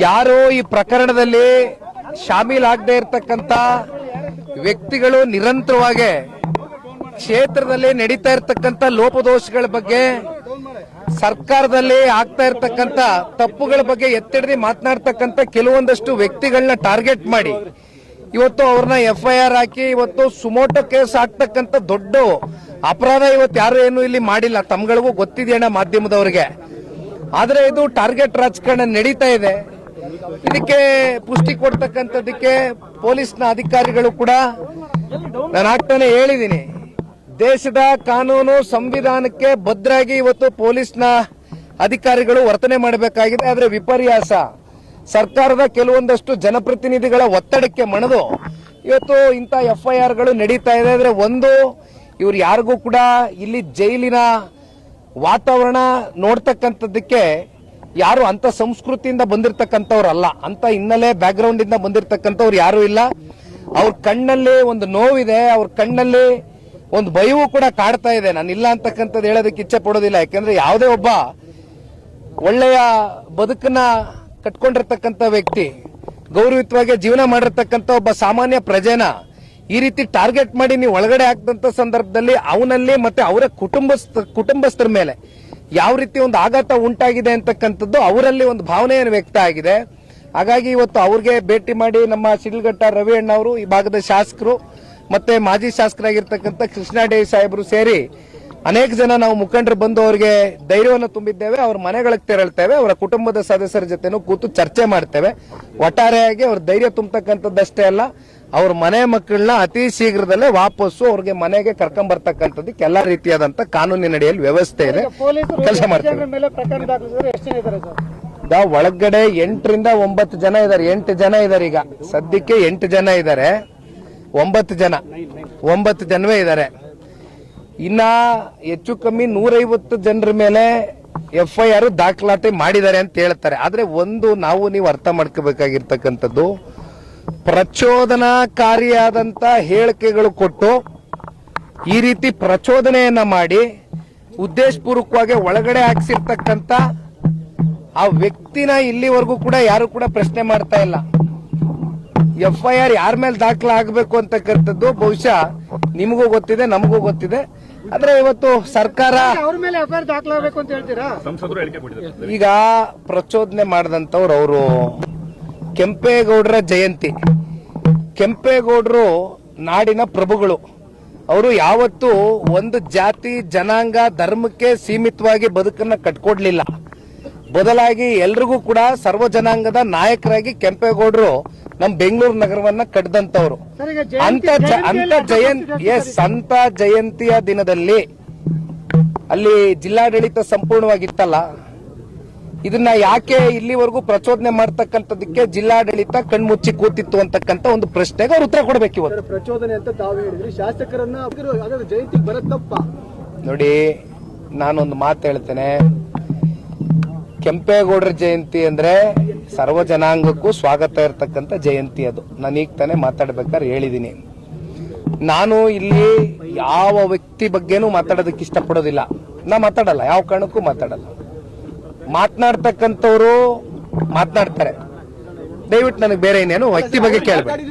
ಯಾರು ಈ ಪ್ರಕರಣದಲ್ಲಿ ಶಾಮೀಲಾಗದೇ ಇರತಕ್ಕಂತ ವ್ಯಕ್ತಿಗಳು ನಿರಂತರವಾಗಿ ಕ್ಷೇತ್ರದಲ್ಲಿ ನಡೀತಾ ಇರತಕ್ಕಂತ ಲೋಪದೋಷಗಳ ಬಗ್ಗೆ, ಸರ್ಕಾರದಲ್ಲಿ ಆಗ್ತಾ ಇರತಕ್ಕಂತ ತಪ್ಪುಗಳ ಬಗ್ಗೆ ಎತ್ತಿಡಿದು ಮಾತನಾಡ್ತಕ್ಕಂತ ಕೆಲವೊಂದಷ್ಟು ವ್ಯಕ್ತಿಗಳನ್ನ ಟಾರ್ಗೆಟ್ ಮಾಡಿ ಇವತ್ತು ಅವ್ರನ್ನ FIR ಹಾಕಿ ಇವತ್ತು ಸುಮೋಟೋ ಕೇಸ್ ಹಾಕ್ತಕ್ಕಂತ ದೊಡ್ಡ ಅಪರಾಧ ಇವತ್ತು ಯಾರು ಏನು ಇಲ್ಲಿ ಮಾಡಿಲ್ಲ. ತಮ್ಗಳಿಗೂ ಗೊತ್ತಿದೆಯಣ್ಣ ಮಾಧ್ಯಮದವರಿಗೆ. ಆದ್ರೆ ಇದು ಟಾರ್ಗೆಟ್ ರಾಜಕಾರಣ ನಡೀತಾ ಇದೆ. ಇದಕ್ಕೆ ಪುಷ್ಟಿ ಕೊಡ್ತಕ್ಕಂಥದ್ದಕ್ಕೆ ಪೊಲೀಸ್ನ ಅಧಿಕಾರಿಗಳು ಕೂಡ ನಾನು ಆಗ್ತಾನೆ ಹೇಳಿದ್ದೀನಿ, ದೇಶದ ಕಾನೂನು ಸಂವಿಧಾನಕ್ಕೆ ಬದ್ಧರಾಗಿ ಇವತ್ತು ಪೊಲೀಸ್ನ ಅಧಿಕಾರಿಗಳು ವರ್ತನೆ ಮಾಡಬೇಕಾಗಿದೆ. ಆದ್ರೆ ವಿಪರ್ಯಾಸ ಸರ್ಕಾರದ ಕೆಲವೊಂದಷ್ಟು ಜನಪ್ರತಿನಿಧಿಗಳ ಒತ್ತಡಕ್ಕೆ ಮಣಿದು ಇವತ್ತು ಇಂಥ FIRಗಳು ನಡೀತಾ ಇದೆ. ಅಂದ್ರೆ ಒಂದು, ಇವ್ರು ಯಾರಿಗೂ ಕೂಡ ಇಲ್ಲಿ ಜೈಲಿನ ವಾತಾವರಣ ನೋಡ್ತಕ್ಕಂಥದ್ದಕ್ಕೆ ಯಾರು ಅಂತ ಸಂಸ್ಕೃತಿಯಿಂದ ಬಂದಿರತಕ್ಕಂಥವ್ರಲ್ಲ, ಅಂತ ಹಿನ್ನೆಲೆ ಬ್ಯಾಕ್ ಗ್ರೌಂಡ್ ಇಂದ ಬಂದಿರತಕ್ಕಂಥವ್ರು ಯಾರು ಇಲ್ಲ. ಅವ್ರ ಕಣ್ಣಲ್ಲಿ ಒಂದು ನೋವಿದೆ, ಅವ್ರ ಕಣ್ಣಲ್ಲಿ ಒಂದು ಭಯವೂ ಕೂಡ ಕಾಡ್ತಾ ಇದೆ. ನಾನು ಇಲ್ಲ ಅಂತಕ್ಕಂಥದ್ದು ಹೇಳೋದಕ್ಕೆ ಇಚ್ಛೆ ಪಡೋದಿಲ್ಲ. ಯಾಕಂದ್ರೆ ಯಾವುದೇ ಒಬ್ಬ ಒಳ್ಳೆಯ ಬದುಕನ್ನ ಕಟ್ಕೊಂಡಿರ್ತಕ್ಕಂಥ ವ್ಯಕ್ತಿ, ಗೌರವಯುತವಾಗಿ ಜೀವನ ಮಾಡಿರ್ತಕ್ಕಂಥ ಒಬ್ಬ ಸಾಮಾನ್ಯ ಪ್ರಜೆನ ಈ ರೀತಿ ಟಾರ್ಗೆಟ್ ಮಾಡಿ ನೀವು ಒಳಗಡೆ ಹಾಕಿದಂತ ಸಂದರ್ಭದಲ್ಲಿ ಅವನಲ್ಲಿ ಮತ್ತೆ ಅವರ ಕುಟುಂಬಸ್ಥರ ಮೇಲೆ ಯಾವ ರೀತಿ ಒಂದು ಆಘಾತ ಉಂಟಾಗಿದೆ ಅಂತಕ್ಕಂಥದ್ದು ಅವರಲ್ಲಿ ಒಂದು ಭಾವನೆಯನ್ನು ವ್ಯಕ್ತ ಆಗಿದೆ. ಹಾಗಾಗಿ ಇವತ್ತು ಅವ್ರಿಗೆ ಭೇಟಿ ಮಾಡಿ ನಮ್ಮ ಶಿಡ್ಲಘಟ್ಟ ರವಿ ಅಣ್ಣ ಅವರು, ಈ ಭಾಗದ ಶಾಸಕರು ಮತ್ತೆ ಮಾಜಿ ಶಾಸಕರಾಗಿರ್ತಕ್ಕಂಥ ಕೃಷ್ಣಾಡಿ ಸಾಹೇಬರು ಸೇರಿ ಅನೇಕ ಜನ ನಾವು ಮುಖಂಡರು ಬಂದು ಅವರಿಗೆ ಧೈರ್ಯವನ್ನು ತುಂಬಿದ್ದೇವೆ. ಅವ್ರ ಮನೆಗಳಿಗೆ ತೆರಳ್ತೇವೆ, ಅವರ ಕುಟುಂಬದ ಸದಸ್ಯರ ಜೊತೆನೂ ಕೂತು ಚರ್ಚೆ ಮಾಡ್ತೇವೆ. ಒಟ್ಟಾರೆಯಾಗಿ ಅವ್ರ ಧೈರ್ಯ ತುಂಬತಕ್ಕಂಥದ್ದಷ್ಟೇ ಅಲ್ಲ, ಅವ್ರ ಮನೆ ಮಕ್ಕಳನ್ನ ಅತಿ ಶೀಘ್ರದಲ್ಲೇ ವಾಪಸ್ಸು ಅವ್ರಿಗೆ ಮನೆಗೆ ಕರ್ಕೊಂಡ್ ಬರ್ತಕ್ಕಂಥದ್ದಕ್ಕೆ ಎಲ್ಲಾ ರೀತಿಯಾದಂತ ಕಾನೂನಿನ ಅಡಿಯಲ್ಲಿ ವ್ಯವಸ್ಥೆ ಇದೆ, ಕೆಲಸ ಮಾಡ್ತೇವೆ. ಒಳಗಡೆ 8 ರಿಂದ 9 ಜನ ಇದ್ದಾರೆ. 8 ಜನ ಇದ್ದಾರೆ ಈಗ ಸದ್ಯಕ್ಕೆ, 8 ಜನ ಇದ್ದಾರೆ. 9 ಜನವೇ ಇದ್ದಾರೆ. ಇನ್ನ ಹೆಚ್ಚು ಕಮ್ಮಿ 150 ಜನರ ಮೇಲೆ FIR ದಾಖಲಾತಿ ಮಾಡಿದ್ದಾರೆ ಅಂತ ಹೇಳ್ತಾರೆ. ಆದ್ರೆ ಒಂದು ನೀವು ಅರ್ಥ ಮಾಡ್ಕೋಬೇಕಾಗಿರ್ತಕ್ಕಂಥದ್ದು, ಪ್ರಚೋದನಾಕಾರಿಯಾದಂತ ಹೇಳಿಕೆಗಳು ಕೊಟ್ಟು ಈ ರೀತಿ ಪ್ರಚೋದನೆಯನ್ನ ಮಾಡಿ ಉದ್ದೇಶಪೂರ್ವಕವಾಗಿ ಒಳಗಡೆ ಹಾಕ್ಸಿರ್ತಕ್ಕಂಥ ಆ ವ್ಯಕ್ತಿನ ಇಲ್ಲಿವರೆಗೂ ಕೂಡ ಯಾರು ಕೂಡ ಪ್ರಶ್ನೆ ಮಾಡ್ತಾ ಇಲ್ಲ. FIR ಯಾರ ಮೇಲೆ ದಾಖಲಾಗಬೇಕು ಅಂತಕ್ಕಂಥದ್ದು ಬಹುಶಃ ನಿಮಗೂ ಗೊತ್ತಿದೆ, ನಮಗೂ ಗೊತ್ತಿದೆ. ಆದ್ರೆ ಇವತ್ತು ಸರ್ಕಾರ ಈಗ ಪ್ರಚೋದನೆ ಮಾಡಿದಂತವ್ರು, ಅವರು ಕೆಂಪೇಗೌಡರ ಜಯಂತಿ, ಕೆಂಪೇಗೌಡರು ನಾಡಿನ ಪ್ರಭುಗಳು. ಅವರು ಯಾವತ್ತೂ ಒಂದು ಜಾತಿ ಜನಾಂಗ ಧರ್ಮಕ್ಕೆ ಸೀಮಿತವಾಗಿ ಬದುಕನ್ನ ಕಟ್ಕೊಡ್ಲಿಲ್ಲ. ಬದಲಾಗಿ ಎಲ್ರಿಗೂ ಕೂಡ ಸರ್ವ ಜನಾಂಗದ ನಾಯಕರಾಗಿ ಕೆಂಪೇಗೌಡರು ನಮ್ಮ ಬೆಂಗಳೂರು ನಗರವನ್ನ ಕಟ್ಟದಂತವ್ರು. ಸಂತ ಜಯಂತಿಯ ದಿನದಲ್ಲಿ ಅಲ್ಲಿ ಜಿಲ್ಲಾಡಳಿತ ಸಂಪೂರ್ಣವಾಗಿತ್ತಲ್ಲ, ಇದನ್ನ ಯಾಕೆ ಇಲ್ಲಿವರೆಗೂ ಪ್ರಚೋದನೆ ಮಾಡ್ತಕ್ಕಂಥದಕ್ಕೆ ಜಿಲ್ಲಾಡಳಿತ ಕಣ್ಮುಚ್ಚಿ ಕೂತಿತ್ತು ಅಂತಕ್ಕಂಥ ಒಂದು ಪ್ರಶ್ನೆಗೆ ಅವ್ರು ಉತ್ತರ ಕೊಡಬೇಕು. ಇವತ್ತು ಪ್ರಚೋದನೆ ಅಂತ ತಾವು ಹೇಳಿದ್ರಿ, ಶಾಸಕರನ್ನ ಜಯಂತಿ ಬರತ್ತಪ್ಪ. ನೋಡಿ, ನಾನೊಂದು ಮಾತು ಹೇಳ್ತೇನೆ. ಕೆಂಪೇಗೌಡರ ಜಯಂತಿ ಅಂದ್ರೆ ಸರ್ವ ಜನಾಂಗಕ್ಕೂ ಸ್ವಾಗತ ಇರತಕ್ಕಂಥ ಜಯಂತಿ. ಅದು ನಾನು ಈಗ ತಾನೇ ಮಾತಾಡ್ಬೇಕಾದ್ರೆ ಹೇಳಿದೀನಿ. ನಾನು ಇಲ್ಲಿ ಯಾವ ವ್ಯಕ್ತಿ ಬಗ್ಗೆನೂ ಮಾತಾಡೋದಕ್ಕೆ ಇಷ್ಟಪಡೋದಿಲ್ಲ. ನಾ ಮಾತಾಡಲ್ಲ, ಯಾವ ಕಾರಣಕ್ಕೂ ಮಾತಾಡಲ್ಲ. ಮಾತನಾಡ್ತಕ್ಕಂಥವ್ರು ಮಾತನಾಡ್ತಾರೆ. ದಯವಿಟ್ಟು ನನಗೆ ಬೇರೆ ಇನ್ನೇನು ವ್ಯಕ್ತಿ ಬಗ್ಗೆ ಕೇಳಬೇಡಿ.